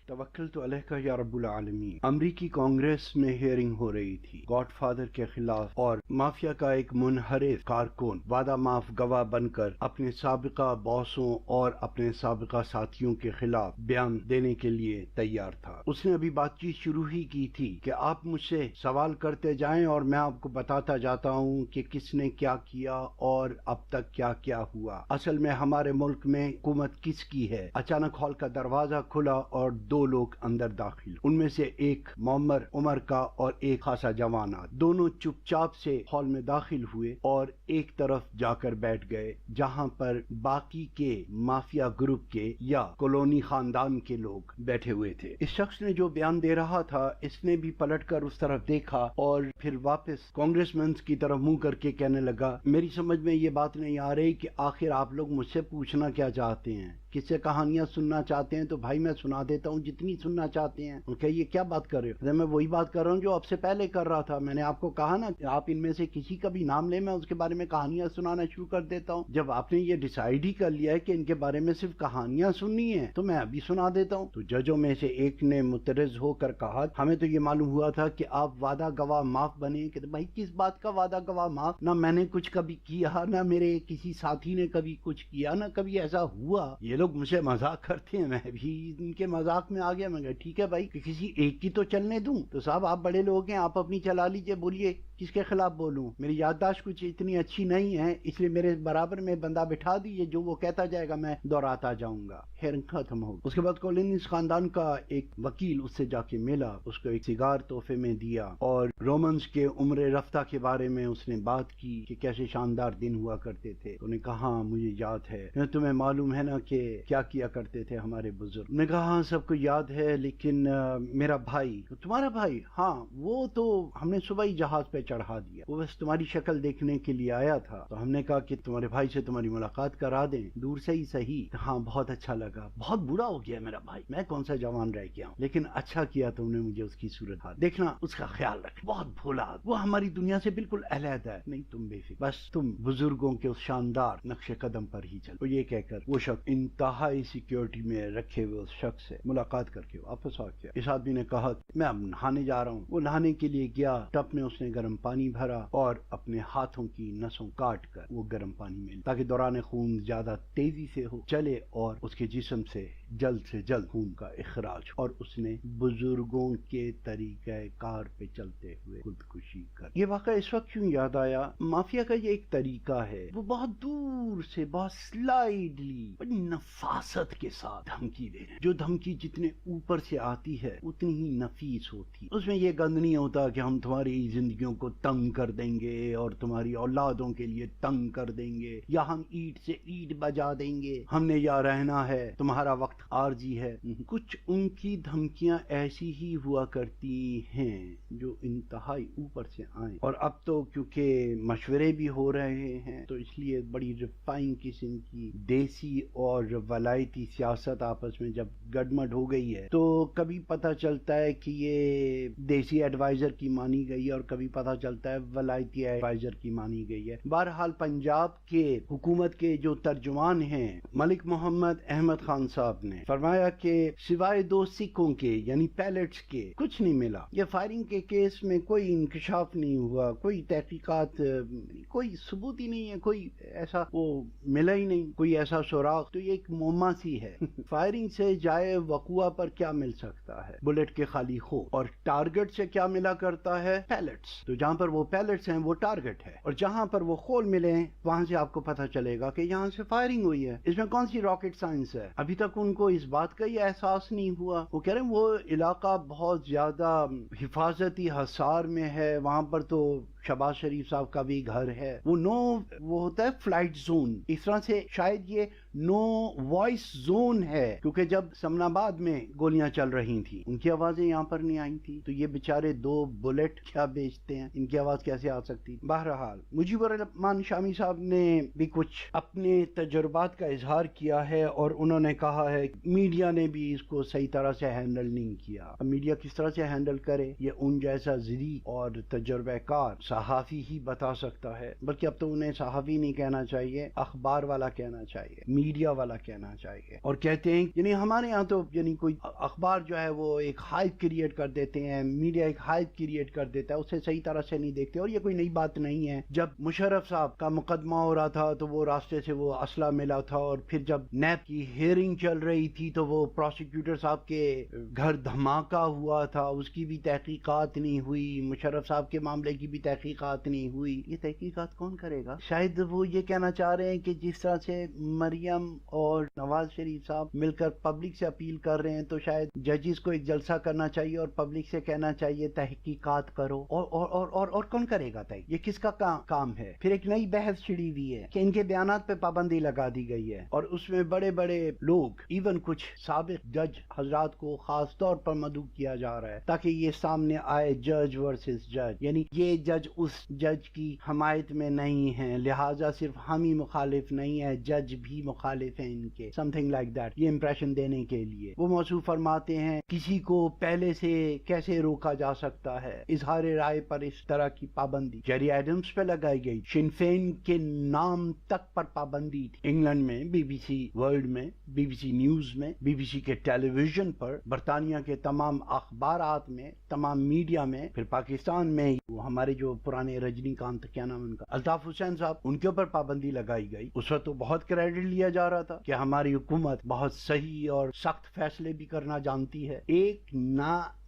توکلت علیک یا رب العالمین۔ امریکی کانگریس میں ہیئرنگ ہو رہی تھی گاڈ فادر کے خلاف، اور مافیا کا ایک منحرف کارکن وعدہ معاف گواہ بن کر اپنے سابقہ باسوں اور اپنے سابقہ ساتھیوں کے خلاف بیان دینے کے لیے تیار تھا۔ اس نے ابھی بات چیت شروع ہی کی تھی کہ آپ مجھ سے سوال کرتے جائیں اور میں آپ کو بتاتا جاتا ہوں کہ کس نے کیا کیا اور اب تک کیا کیا ہوا۔ اصل میں ہمارے ملک میں حکومت کس کی ہے؟ اچانک ہال کا دروازہ کھلا اور دو لوگ اندر داخل، ان میں سے ایک معمر عمر کا اور ایک خاصا جوان آدمی۔ دونوں چپ چاپ سے ہال میں داخل ہوئے اور ایک طرف جا کر بیٹھ گئے جہاں پر باقی کے مافیا گروپ کے یا کالونی خاندان کے لوگ بیٹھے ہوئے تھے۔ اس شخص نے جو بیان دے رہا تھا اس نے بھی پلٹ کر اس طرف دیکھا اور پھر واپس کانگریس مینز کی طرف منہ کر کے کہنے لگا، میری سمجھ میں یہ بات نہیں آ رہی کہ آخر آپ لوگ مجھ سے پوچھنا کیا چاہتے ہیں؟ کس سے کہانیاں سننا چاہتے ہیں تو بھائی میں سنا دیتا ہوں جتنی سننا چاہتے ہیں۔ ان کہ یہ کیا بات کر رہے ہو؟ میں وہی بات کر رہا ہوں جو آپ سے پہلے کر رہا تھا۔ میں نے آپ کو کہا نا آپ ان میں سے کسی کا بھی نام لیں میں اس کے بارے میں کہانیاں سنانا شروع کر دیتا ہوں۔ جب آپ نے یہ ڈیسائیڈ ہی کر لیا ہے کہ ان کے بارے میں صرف کہانیاں سننی ہیں تو میں ابھی سنا دیتا ہوں۔ تو ججوں میں سے ایک نے مترز ہو کر کہا، ہمیں تو یہ معلوم ہوا تھا کہ آپ وعدہ گواہ معاف بنے۔ کہ بھائی کس بات کا وعدہ گواہ معاف؟ نہ میں نے کچھ کبھی کیا، نہ میرے کسی ساتھی نے کبھی کچھ کیا، نہ کبھی ایسا ہوا۔ یہ لوگ مجھ سے مذاق کرتے ہیں، میں بھی ان کے مذاق میں آ گیا۔ میں کہا ٹھیک ہے بھائی کہ کسی ایک کی تو چلنے دوں۔ تو صاحب آپ بڑے لوگ ہیں، آپ اپنی چلا لیجئے، بولیے کس کے خلاف بولوں؟ میری یادداشت کچھ اتنی اچھی نہیں ہے، اس لیے میرے برابر میں بندہ بٹھا دیجیے، جو وہ کہتا جائے گا میں دہراتا جاؤں گا۔ ہیئرنگ ختم ہو۔ اس کے بعد کولنز خاندان کا ایک وکیل اس سے جا کے ملا، اس کو ایک سگار تحفے میں دیا اور رومنز کے عمر رفتہ کے بارے میں اس نے بات کی کہ کیسے شاندار دن ہوا کرتے تھے۔ انہوں نے کہا ہاں مجھے یاد ہے۔ تمہیں معلوم ہے نا کہ کیا کیا کرتے تھے ہمارے بزرگ؟ نے کہا ہاں سب کو یاد ہے، لیکن میرا بھائی، تمہارا بھائی، ہاں وہ تو ہم نے صبح ہی جہاز پہ چڑھا دیا، وہ بس تمہاری شکل دیکھنے کے لیے آیا تھا، تو ہم نے کہا کہ تمہارے بھائی سے تمہاری ملاقات کرا دیں، دور سے ہی صحیح۔ ہاں بہت اچھا لگا، بہت برا ہو گیا میرا بھائی، میں کون سا جوان رہ گیا ہوں، لیکن اچھا کیا تم نے مجھے اس کی صورت حال دیکھنا، اس کا خیال رکھ، بہت بھولا، وہ ہماری دنیا سے بالکل علیحدہ ہے۔ نہیں تم بے فکر، بس تم بزرگوں کے اس شاندار نقش قدم پر ہی چل۔ یہ کہہ کر وہ شخص انتہائی سیکیورٹی میں رکھے ہوئے اس شخص سے ملاقات کر کے واپس آ گیا۔ اس آدمی نے کہا میں اب نہانے جا رہا ہوں۔ وہ نہانے کے لیے گیا، ٹب میں اس نے گرم پانی بھرا اور اپنے ہاتھوں کی نسوں کاٹ کر وہ گرم پانی میں تاکہ دوران خون زیادہ تیزی سے ہو چلے اور اس کے جسم سے جلد خون کا اخراج ہو، اور اس نے بزرگوں کے طریقہ کار پہ چلتے ہوئے خودکشی کر۔ یہ واقعہ اس وقت کیوں یاد آیا؟ مافیا کا یہ ایک طریقہ ہے، وہ بہت دور سے بہت سلائیڈلی بڑی نفاست کے ساتھ دھمکی دے رہے ہیں۔ جو دھمکی جتنے اوپر سے آتی ہے اتنی ہی نفیس ہوتی، اس میں یہ گند نہیں ہوتا کہ ہم تمہاری زندگیوں کو تنگ کر دیں گے اور تمہاری اولادوں کے لیے تنگ کر دیں گے، یا ہم اینٹ سے اینٹ بجا دیں گے، ہم نے یا رہنا ہے، تمہارا وقت عارضی ہے۔ کچھ ان کی دھمکیاں ایسی ہی ہوا کرتی ہیں جو انتہائی اوپر سے آئیں، اور اب تو کیونکہ مشورے بھی ہو رہے ہیں تو اس لیے بڑی ریفائن قسم کی دیسی اور ولایتی سیاست آپس میں جب گڈمڈ ہو گئی ہے تو کبھی پتہ چلتا ہے کہ یہ دیسی ایڈوائزر کی مانی گئی اور کبھی پتہ چلتا ہے ولایتی ایڈوائزر کی مانی گئی ہے۔ بہرحال پنجاب کے حکومت کے جو ترجمان ہیں ملک محمد احمد خان صاحب نے فرمایا کہ سوائے دو سکوں کے یعنی پیلٹس کے کچھ نہیں ملا۔ یہ فائرنگ کے کیس میں کوئی انکشاف نہیں ہوا، کوئی تحقیقات، کوئی ثبوت ہی نہیں ہے، کوئی ایسا وہ ملا ہی نہیں، کوئی ایسا سراغ۔ تو یہ ایک معمہ سی ہے۔ فائرنگ سے جائے وقوع پر کیا مل سکتا ہے؟ بلٹ کے خالی خو۔ اور ٹارگٹ سے کیا ملا کرتا ہے؟ پیلٹس۔ تو جہاں پر وہ پیلٹس ہیں وہ ٹارگٹ ہے، اور جہاں پر وہ خول ملے وہاں سے آپ کو پتہ چلے گا کہ یہاں سے فائرنگ ہوئی ہے۔ اس میں کون سی راکٹ سائنس ہے؟ ابھی تک ان کو اس بات کا ہی احساس نہیں ہوا۔ وہ کہہ رہے ہیں وہ علاقہ بہت زیادہ حفاظتی حصار میں ہے، وہاں پر تو شہباز شریف صاحب کا بھی گھر ہے، وہ ہوتا ہے فلائٹ زون، اس طرح سے شاید یہ نو وائس زون ہے، کیونکہ جب سمن آباد میں گولیاں چل رہی تھیں ان کی آوازیں یہاں پر نہیں آئی تھی، تو یہ بیچارے دو بلٹ کیا بیچتے ہیں، ان کی آواز کیسے آ سکتی؟ بہرحال مجیب الرحمان شامی صاحب نے بھی کچھ اپنے تجربات کا اظہار کیا ہے، اور انہوں نے کہا ہے میڈیا نے بھی اس کو صحیح طرح سے ہینڈل نہیں کیا۔ اب میڈیا کس طرح سے ہینڈل کرے؟ یہ ان جیسا ذری اور تجربہ کار صحافی ہی بتا سکتا ہے، بلکہ اب تو انہیں صحافی نہیں کہنا چاہیے، اخبار والا کہنا چاہیے، میڈیا والا کہنا چاہیے. اور کہتے ہیں یعنی ہمارے ہاں تو یعنی کوئی اخبار جو ہے وہ ایک ہائپ کریٹ کر دیتے ہیں، میڈیا ایک ہائپ کریٹ کر دیتا ہے، اسے صحیح طرح سے نہیں دیکھتے. اور یہ کوئی نئی بات نہیں ہے. جب مشرف صاحب کا مقدمہ ہو رہا تھا تو وہ راستے سے وہ اسلحہ ملا تھا، اور پھر جب نیب کی ہیئرنگ چل رہی تھی تو وہ پروسیکیوٹر صاحب کے گھر دھماکہ ہوا تھا، اس کی بھی تحقیقات نہیں ہوئی. مشرف صاحب کے معاملے کی بھی تحقیقات نہیں ہوئی. یہ تحقیقات کون کرے گا؟ شاید وہ یہ کہنا چاہ رہے ہیں کہ جس طرح سے مریم اور نواز شریف صاحب مل کر پبلک سے اپیل کر رہے ہیں تو شاید ججز کو ایک جلسہ کرنا چاہیے اور پبلک سے کہنا چاہیے تحقیقات کرو. اور کون کرے گا تحقیق؟ یہ کس کا کام ہے؟ پھر ایک نئی بحث چھڑی ہوئی ہے کہ ان کے بیانات پہ پابندی لگا دی گئی ہے، اور اس میں بڑے بڑے لوگ ایون کچھ سابق جج حضرات کو خاص طور پر مدعو کیا جا رہا ہے تاکہ یہ سامنے آئے جج ورسز جج، یعنی یہ جج اس جج کی حمایت میں نہیں ہے، لہٰذا صرف ہم ہی مخالف نہیں ہے، جج بھی مخالف ہیں ان کے، سم تھنگ لائک دیٹ. یہ امپریشن دینے کے لیے وہ موضوع فرماتے ہیں کسی کو پہلے سے کیسے روکا جا سکتا ہے. اظہار رائے پر اس طرح کی پابندی جیری ایڈمز پہ لگائی گئی، شن فین کے نام تک پر پابندی تھی. انگلینڈ میں بی بی سی ورلڈ میں، بی بی سی نیوز میں، بی بی سی کے ٹیلی ویژن پر، برطانیہ کے تمام اخبارات میں، تمام میڈیا میں، پھر پاکستان میں وہ ہمارے جو پرانے رجنی کانت کیا نام ان کا الطاف حسین صاحب، ان کے اوپر پابندی لگائی گئی. اس وقت تو بہت کریڈٹ لیا جا رہا تھا کہ ہماری حکومت بہت صحیح اور سخت فیصلے بھی کرنا جانتی ہے. ایک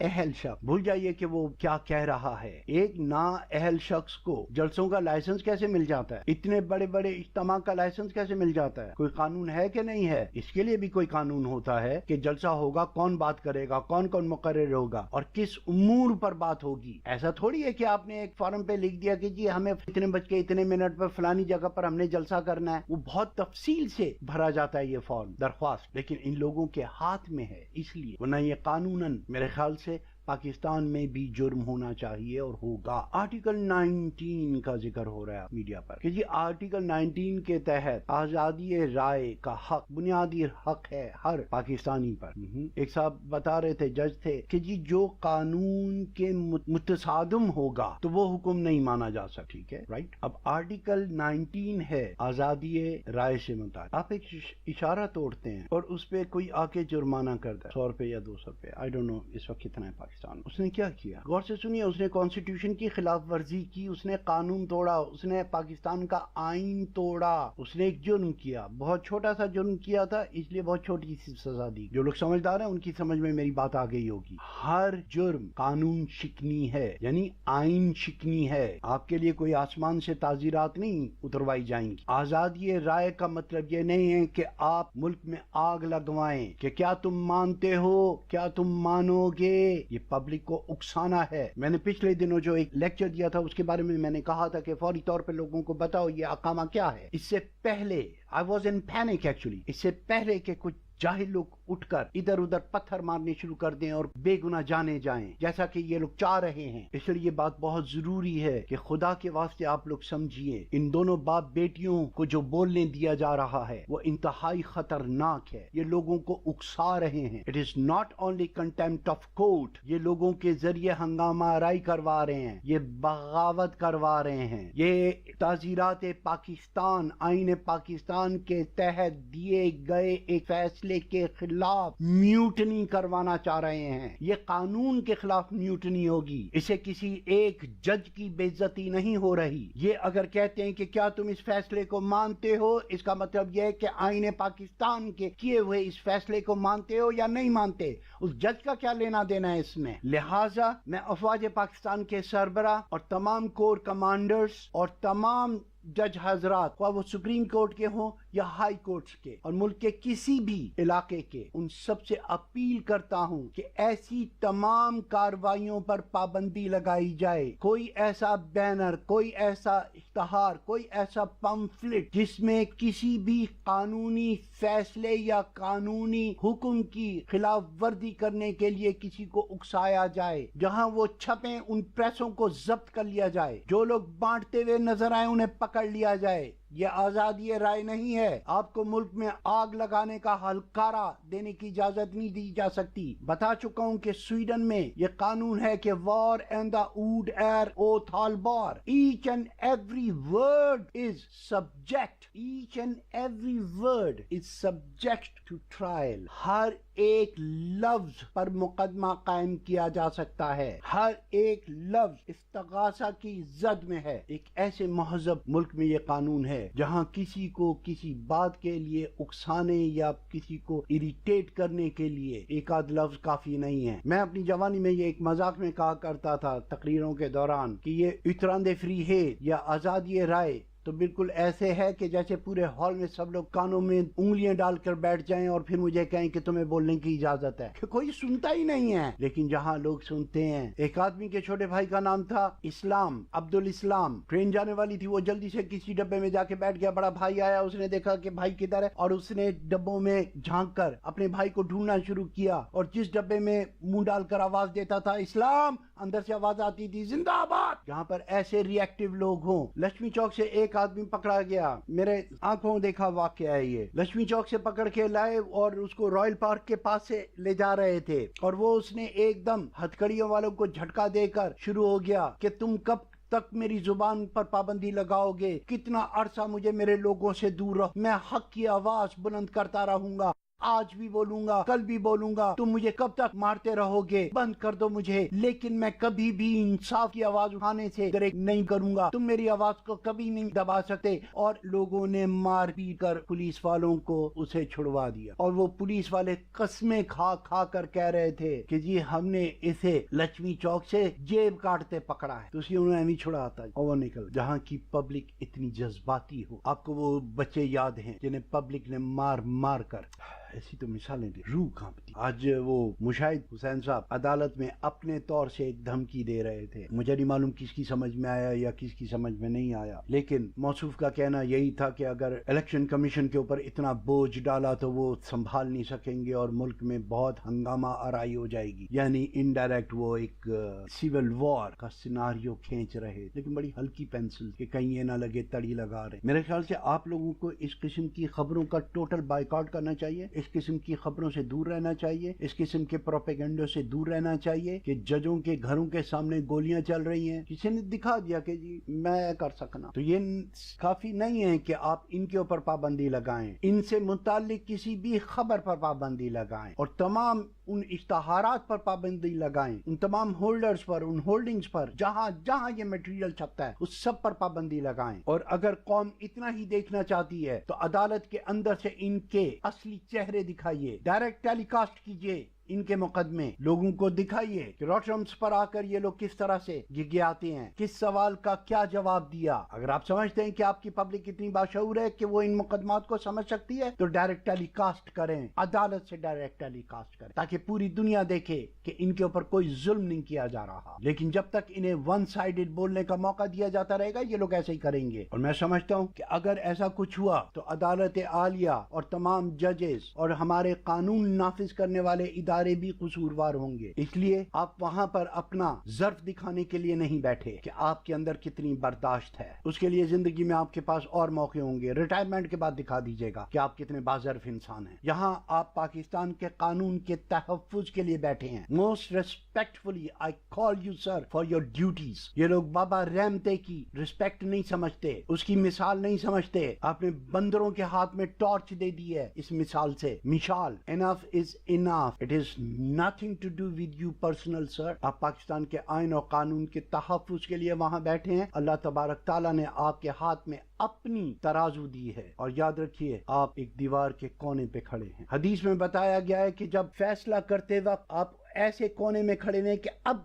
اہل شخص، بھول جائیے کہ وہ کیا کہہ رہا ہے، ایک اہل شخص کو جلسوں کا لائسنس کیسے مل جاتا ہے؟ اتنے بڑے بڑے اجتماع کا لائسنس کیسے مل جاتا ہے؟ کوئی قانون ہے کہ نہیں ہے؟ اس کے لیے بھی کوئی قانون ہوتا ہے کہ جلسہ ہوگا، کون بات کرے گا، کون کون مقرر ہوگا اور کس امور پر بات ہوگی. ایسا تھوڑی ہے کہ آپ نے ایک فارم پہ لکھ دیا کہ جی ہمیں اتنے بج کے اتنے منٹ پر فلانی جگہ پر ہم نے جلسہ کرنا ہے. وہ بہت تفصیل سے بھرا جاتا ہے یہ فارم درخواست، لیکن ان لوگوں کے ہاتھ میں ہے، اس لیے ورنہ یہ قانوناً میرے خیال سے پاکستان میں بھی جرم ہونا چاہیے اور ہوگا. آرٹیکل 19 کا ذکر ہو رہا ہے میڈیا پر کہ جی آرٹیکل 19 کے تحت آزادی رائے کا حق بنیادی حق ہے ہر پاکستانی پر. ایک صاحب بتا رہے تھے، جج تھے، کہ جی جو قانون کے متصادم ہوگا تو وہ حکم نہیں مانا جا سکتا. ٹھیک ہے، رائٹ. اب آرٹیکل 19 ہے آزادی رائے سے متعلق، آپ ایک اشارہ توڑتے ہیں اور اس پہ کوئی آ کے جرمانہ کرتا ہے 100 روپے یا 200 روپے، آئی ڈونٹ نو اس وقت کتنا ہے پاکستان. اس نے کیا کیا؟ غور سے سنیے. اس نے کانسٹیٹیوشن کی خلاف ورزی کی، اس نے قانون توڑا، اس نے پاکستان کا آئین توڑا، اس نے ایک جرم کیا، بہت چھوٹا سا جرم کیا تھا، اس لیے بہت چھوٹی سی سزا دی. جو لوگ سمجھدار ہیں ان کی سمجھ میں میری بات آ گئی ہوگی. ہر جرم قانون شکنی ہے، یعنی آئین شکنی ہے. آپ کے لیے کوئی آسمان سے تعزیرات نہیں اتروائی جائیں گی. آزادی رائے کا مطلب یہ نہیں ہے کہ آپ ملک میں آگ لگوائیں کہ کیا تم مانتے ہو، کیا تم مانو گے. یہ پبلک کو اکسانا ہے. میں نے پچھلے دنوں جو ایک لیکچر دیا تھا اس کے بارے میں نے کہا تھا کہ فوری طور پہ لوگوں کو بتاؤ یہ اقامہ کیا ہے. اس سے پہلے I was in panic actually. اس سے پہلے کہ کچھ جاہل لوگ اٹھ کر ادھر ادھر پتھر مارنے شروع کر دیں اور بے گناہ جانے جائیں جیسا کہ یہ لوگ چاہ رہے ہیں. اس لیے یہ بات بہت ضروری ہے کہ خدا کے واسطے آپ لوگ سمجھیے ان دونوں باپ بیٹیوں کو جو بولنے دیا جا رہا ہے وہ انتہائی خطرناک ہے. یہ لوگوں کو اکسا رہے ہیں. It is not only contempt of court. یہ لوگوں کے ذریعے ہنگامہ آرائی کروا رہے ہیں، یہ بغاوت کروا رہے ہیں، یہ تعزیرات پاکستان، آئین پاکستان کے تحت دیے گئے ایک فیصلے کے خلاف میوٹنی کروانا چاہ رہے ہیں. یہ قانون کے خلاف میوٹنی ہوگی. اسے کسی ایک جج کی بے عزتی نہیں ہو رہی. یہ اگر کہتے ہیں کہ کیا تم اس فیصلے کو مانتے ہو، اس کا مطلب یہ ہے کہ آئین پاکستان کے کیے ہوئے اس فیصلے کو مانتے ہو یا نہیں مانتے. اس جج کا کیا لینا دینا ہے اس میں؟ لہٰذا میں افواج پاکستان کے سربراہ اور تمام کور کمانڈرز اور تمام جج حضرات، خواہ وہ سپریم کورٹ کے ہوں یا ہائی کورٹس کے اور ملک کے کسی بھی علاقے کے، ان سب سے اپیل کرتا ہوں کہ ایسی تمام کارروائیوں پر پابندی لگائی جائے. کوئی ایسا بینر، کوئی ایسا اشتہار، کوئی ایسا پمفلٹ جس میں کسی بھی قانونی فیصلے یا قانونی حکم کی خلاف ورزی کرنے کے لیے کسی کو اکسایا جائے، جہاں وہ چھپیں ان پریسوں کو ضبط کر لیا جائے، جو لوگ بانٹتے ہوئے نظر آئے انہیں پکڑ لیا جائے، یہ آزادی رائے نہیں ہے. آپ کو ملک میں آگ لگانے کا ہلکارا دینے کی اجازت نہیں دی جا سکتی. بتا چکا ہوں کہ سویڈن میں یہ قانون ہے کہ war and the odd air او تھالبار. Each and every word is subject. Each and every word is subject to trial. ہر ایک لفظ پر مقدمہ قائم کیا جا سکتا ہے. ہر ایک لفظ استغاثہ کی زد میں ہے. ایک ایسے مہذب ملک میں یہ قانون ہے جہاں کسی کو کسی بات کے لیے اکسانے یا کسی کو اریٹیٹ کرنے کے لیے ایک آدھ لفظ کافی نہیں ہے. میں اپنی جوانی میں یہ ایک مذاق میں کہا کرتا تھا تقریروں کے دوران کہ یہ اتراندے فری ہے یا آزادی رائے تو بالکل ایسے ہے کہ جیسے پورے ہال میں سب لوگ کانوں میں انگلیاں ڈال کر بیٹھ جائیں اور پھر مجھے کہیں کہ تمہیں بولنے کی اجازت ہے. کہ کوئی سنتا ہی نہیں ہے. لیکن جہاں لوگ سنتے ہیں. ایک آدمی کے چھوٹے بھائی کا نام تھا اسلام، عبدالاسلام. ٹرین جانے والی تھی، وہ جلدی سے کسی ڈبے میں جا کے بیٹھ گیا. بڑا بھائی آیا، اس نے دیکھا کہ بھائی کدھر ہے اور اس نے ڈبوں میں جھانک کر اپنے بھائی کو ڈھونڈنا شروع کیا. اور جس ڈبے میں منہ ڈال کر آواز دیتا تھا اسلام، اندر سے آواز آتی تھی زندہ آباد. جہاں پر ایسے ری ایکٹیو لوگ ہوں. لکشمی چوک سے ایک آدمی پکڑا گیا، میرے آنکھوں دیکھا واقعہ ہے یہ. لکشمی چوک سے پکڑ کے لائے اور اس کو رائل پارک کے پاس سے لے جا رہے تھے اور وہ اس نے ایک دم ہتھکڑیوں والوں کو جھٹکا دے کر شروع ہو گیا کہ تم کب تک میری زبان پر پابندی لگاؤ گے؟ کتنا عرصہ مجھے میرے لوگوں سے دور رہو؟ میں حق کی آواز بلند کرتا رہوں گا. آج بھی بولوں گا، کل بھی بولوں گا. تم مجھے کب تک مارتے رہو گے؟ بند کر دو مجھے. لیکن میں کبھی بھی انصاف کی آواز اٹھانے سے دریغ نہیں کروں گا. تم میری آواز کو کبھی نہیں دبا سکتے. اور لوگوں نے مار پیٹ کر پولیس والوں کو اسے چھڑوا دیا. اور وہ پولیس والے قسمیں کھا کھا کر کہہ رہے تھے کہ جی ہم نے اسے لکشمی چوک سے جیب کاٹتے پکڑا ہے. تو اسی انہوں نے نہیں چھڑاتا اور وہ نکل. جہاں کی پبلک اتنی جذباتی ہو. آپ کو وہ بچے یاد ہیں جنہیں پبلک نے مار مار کر، ایسی تو مثالیں دے، روح کانپتی. آج وہ مشاہد حسین صاحب عدالت میں اپنے طور سے ایک دھمکی دے رہے تھے. مجھے نہیں معلوم کس کی سمجھ میں آیا یا کس کی سمجھ میں نہیں آیا، لیکن موصوف کا کہنا یہی تھا کہ اگر الیکشن کمیشن کے اوپر اتنا بوجھ ڈالا تو وہ سنبھال نہیں سکیں گے اور ملک میں بہت ہنگامہ آرائی ہو جائے گی. یعنی انڈائریکٹ وہ ایک سیول وار کا سیناریو کھینچ رہے، لیکن بڑی ہلکی پینسل کہ کہیں یہ نہ لگے تڑی لگا رہے. میرے خیال سے آپ لوگوں کو اس قسم کی خبروں کا ٹوٹل بائیکاٹ کرنا چاہیے. اس قسم کی خبروں سے دور رہنا چاہیے. اس قسم کے پروپیگنڈوں سے دور رہنا چاہیے کہ ججوں کے گھروں کے سامنے گولیاں چل رہی ہیں، کسی نے دکھا دیا کہ جی میں کر سکنا. تو یہ کافی نہیں ہے کہ آپ ان کے اوپر پابندی لگائیں. ان سے متعلق کسی بھی خبر پر پابندی لگائیں اور تمام ان اشتہارات پر پابندی لگائیں. ان تمام ہولڈرز پر، ان ہولڈنگز پر، جہاں جہاں یہ میٹیریل چھپتا ہے اس سب پر پابندی لگائیں. اور اگر قوم اتنا ہی دیکھنا چاہتی ہے تو عدالت کے اندر سے ان کے اصلی چہرے دکھائیے. ڈائریکٹ ٹیلی کاسٹ کیجئے ان کے مقدمے، لوگوں کو دکھائیے کہ روٹرمز پر آ کر یہ لوگ کس طرح سے گگیاتے ہیں، کس سوال کا کیا جواب دیا. اگر آپ سمجھتے ہیں کہ آپ کی پبلک اتنی باشعور ہے کہ وہ ان مقدمات کو سمجھ سکتی ہے تو ڈائریکٹ ٹیلی کاسٹ کریں، عدالت سے ڈائریکٹ ٹیلی کاسٹ کریں تاکہ پوری دنیا دیکھے کہ ان کے اوپر کوئی ظلم نہیں کیا جا رہا. لیکن جب تک انہیں ون سائیڈڈ بولنے کا موقع دیا جاتا رہے گا یہ لوگ ایسے ہی کریں گے. اور میں سمجھتا ہوں کہ اگر ایسا کچھ ہوا تو عدالت عالیہ اور تمام ججز اور ہمارے قانون نافذ کرنے والے ادارے بھی قصوروار ہوں گے. اس لیے آپ وہاں پر اپنا ظرف دکھانے کے لیے نہیں بیٹھے کہ آپ کے اندر کتنی برداشت ہے. اس کے لیے زندگی میں آپ کے پاس اور موقع ہوں گے. ریٹائرمنٹ کے بعد دکھا دیجیے گا کہ آپ کتنے باظرف انسان ہیں. یہاں آپ پاکستان کے قانون کے تحفظ کے لیے بیٹھے ہیں. Most respectfully I call you sir for your duties. یہ لوگ بابا رحمتے کی رسپیکٹ نہیں سمجھتے، اس کی مثال نہیں سمجھتے. آپ نے بندروں کے ہاتھ میں ٹارچ دے دی ہے اس مثال سے. مثال enough is enough. It is nothing to do with you personal sir. آپ پاکستان کے آئین اور قانون کے تحفظ کے لیے وہاں بیٹھے ہیں. اللہ تبارک تعالیٰ نے آپ کے ہاتھ میں اپنی ترازو دی ہے اور یاد رکھیے آپ ایک دیوار کے کونے پہ کھڑے ہیں. حدیث میں بتایا گیا ہے کہ جب فیصلہ کرتے وقت آپ ایسے کونے میں کھڑے ہوئے کہ اب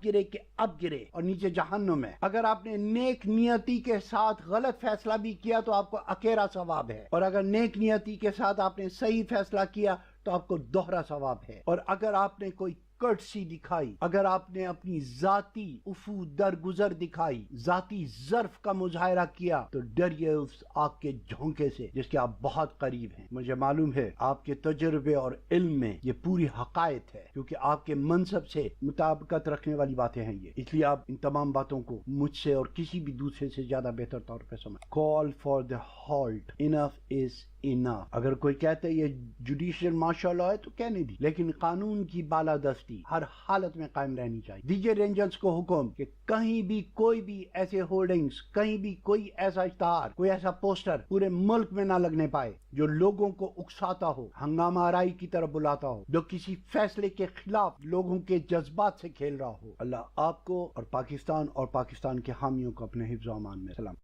گرے اور نیچے جہنم ہے. اگر آپ نے نیک نیتی کے ساتھ غلط فیصلہ بھی کیا تو آپ کو اکیرا ثواب ہے، اور اگر نیک نیتی کے ساتھ آپ نے صحیح فیصلہ کیا تو آپ کو دوہرا ثواب ہے. اور اگر آپ نے کوئی کرٹسی دکھائی، اگر آپ نے اپنی ذاتی افو درگزر دکھائی، ذاتی ظرف کا مظاہرہ کیا، تو ڈریے اس آگ کے جھونکے سے جس کے آپ بہت قریب ہیں۔ مجھے معلوم ہے آپ کے تجربے اور علم میں یہ پوری حقائق ہے، کیونکہ آپ کے منصب سے مطابقت رکھنے والی باتیں ہیں یہ، اس لیے آپ ان تمام باتوں کو مجھ سے اور کسی بھی دوسرے سے زیادہ بہتر طور پہ سمجھ۔ Call for the halt, enough is انف۔ اگر کوئی کہتے ہیں یہ جوڈیشل مارشل لا ہے تو کہنے دی، لیکن قانون کی بالادستی ہر حالت میں قائم رہنی چاہیے۔ دیجیے رینجرز کو حکم کہ کہیں بھی کوئی بھی ایسے ہولڈنگز، کہیں بھی کوئی ایسا اشتہار، کوئی ایسا پوسٹر پورے ملک میں نہ لگنے پائے جو لوگوں کو اکساتا ہو، ہنگامہ آرائی کی طرف بلاتا ہو، جو کسی فیصلے کے خلاف لوگوں کے جذبات سے کھیل رہا ہو۔ اللہ آپ کو اور پاکستان کے حامیوں کو اپنے حفظ و امان میں سلام۔